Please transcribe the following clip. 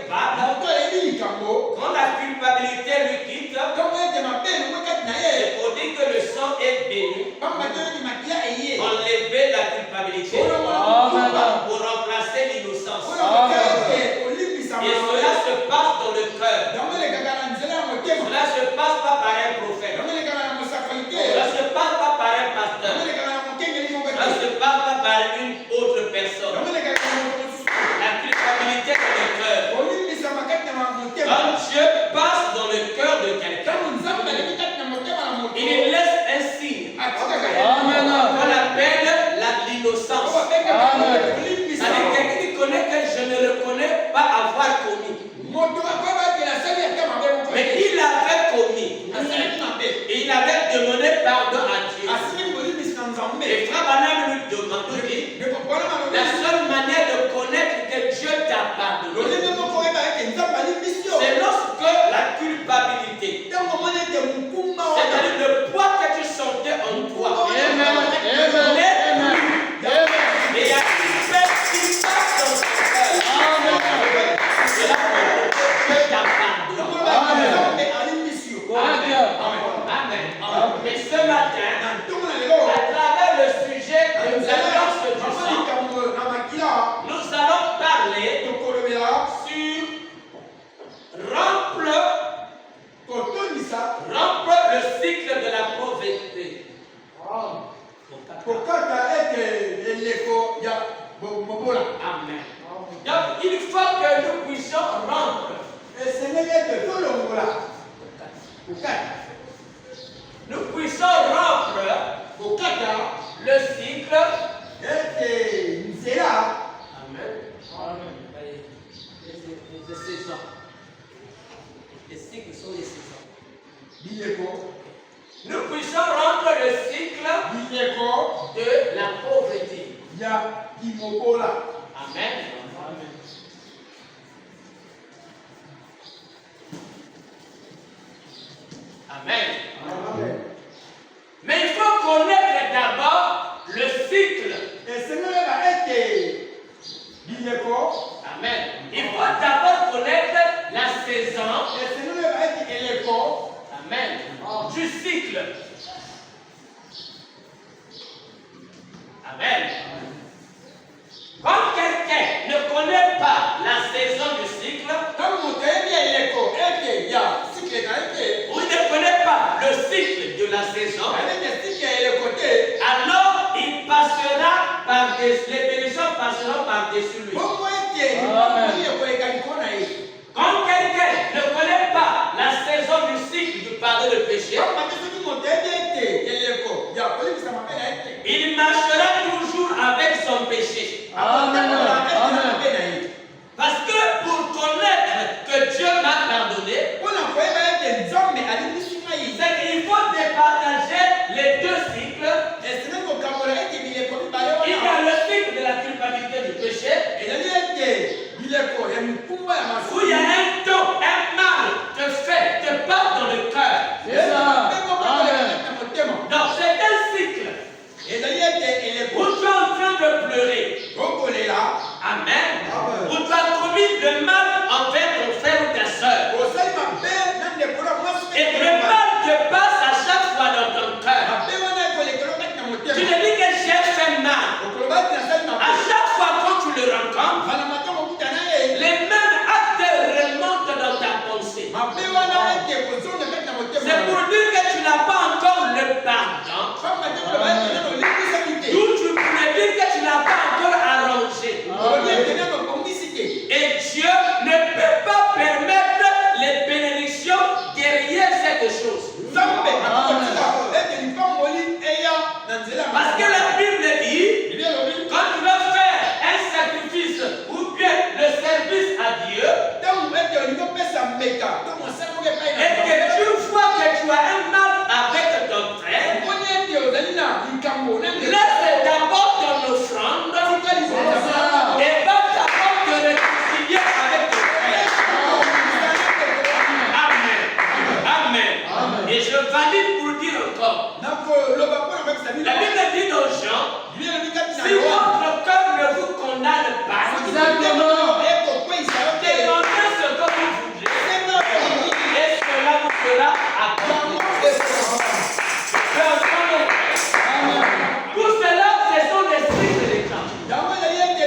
coupable, quand la culpabilité lui quitte, c'est pour dire que le sang est venu enlever la culpabilité pour remplacer l'innocence. Et cela se passe dans le cœur. Cela se passe pas par un prophète. Cela se passe pas par un pasteur. Cela se passe pas par une autre personne. La culpabilité dans le cœur. Quand Dieu passe dans le cœur de quelqu'un, il laisse un signe. On appelle l'innocence. C'est-à-dire quelqu'un qui connaît que je ne le connais pas avoir commis. Mais il avait commis. Et il avait demandé pardon à Dieu. Et Frère Branham lui demande, la seule manière de connaître que Dieu t'a pardonné, c'est lorsque la culpabilité, c'est-à-dire le poids que tu sentais en toi, et il y a une paix qui passe dans ton cœur. C'est là que Dieu t'a pardonné. Amen. Mais ce matin, à travers le sujet de l'alliance du sang, nous allons parler sur rompre le cycle de la pauvreté. Amen. Donc il faut que nous puissions rompre. Nous puissions rompre le cycle. Amen. Les saisons. Les cycles sont les saisons. Nous puissions rompre le cycle de la pauvreté. Amen. Amen. Mais il faut connaître d'abord le cycle. Amen. Il faut d'abord connaître la saison. Amen. Du cycle. Amen. Quand quelqu'un ne connaît pas la saison du cycle, ou ne connaît pas le cycle de la saison, alors il passera par les bénédictions passeront par-dessus lui. Quand quelqu'un ne connaît pas la saison du cycle du pardon de péché, il marchera toujours avec son péché. Amen. Parce que pour connaître que Dieu m'a pardonné, c'est qu'il faut départager les deux cycles. Il y a le cycle de la culpabilité du péché, où il y a un don, un mal te fait, te part dans le cœur. Donc c'est un cycle où tu es en train de pleurer. Amen. Où tu as commis le mal envers ton frère ou ta soeur. Et le mal te passe à chaque fois dans ton cœur. Tu te dis que j'ai fait mal. À chaque fois quand tu le rencontres, les mêmes actes remontent dans ta pensée. C'est pour dire que tu n'as pas encore le pardon. D'où tu pourrais dire que tu n'as pas encore arrangé. Et Dieu ne peut pas permettre les bénédictions derrière cette chose. Parce que la Bible dit, quand tu vas faire un sacrifice ou bien le service à Dieu, et que tu vois que tu as un mal avec ton frère, laisse d'abord ton offrande et va d'abord te réconcilier avec ton frère. Amen. Et je valide pour dire encore, la Bible